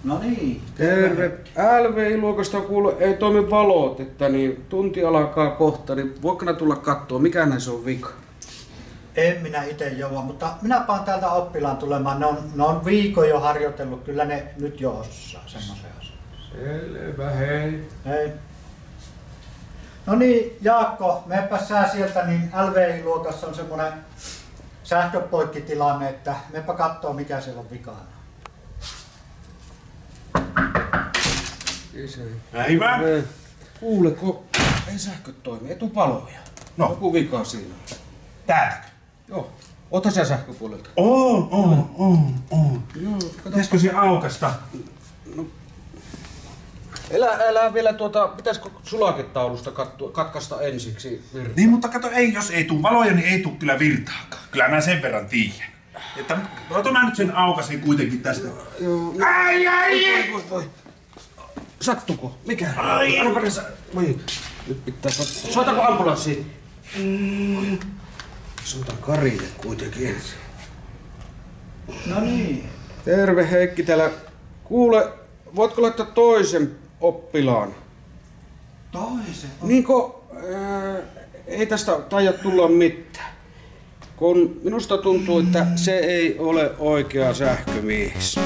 No niin. Terve. LVI-luokasta kuule, ei toimi valot, että niin tunti alkaa kohta, niin voiko tulla katsoa, mikä näissä on vika? En minä itse jouda, mutta minä paan täältä oppilaan tulemaan. Ne on viikon jo harjoitellut, kyllä ne nyt jo osaa semmoisen asian. Selvä, hei. Hei. No niin, Jaakko, menepä sä sieltä, niin LVI-luokassa on semmoinen sähköpoikkitilanne, että menepä kattoo mikä siellä on vikana. Päivä. Kuuleko, ei sähköt toimi, ei tuu paloja. No. Joku vika siinä. Täältäkö? Joo. Ota sä sähköpuolelta. On. Joo, Pitäisikö se aukasta? Älä vielä pitäisikö sulaketaulusta katkaista ensiksi virtaa? Niin, mutta kato, jos ei tuu valoja, niin ei tuu kyllä virtaakaan. Kyllä mä sen verran tiedän. Että ota mä nyt sen aukasen kuitenkin tästä. Joo. Voi. Sattuko? Mikä? Voi. Nyt pitää soitako ambulanssi? Soitan Karille kuitenkin ensin. No niin. Terve Heikki täällä. Kuule, voitko laittaa toisen oppilaan? Toisen? Niinko, ei tästä taida tulla mitään. Kun minusta tuntuu, että se ei ole oikea sähkömies.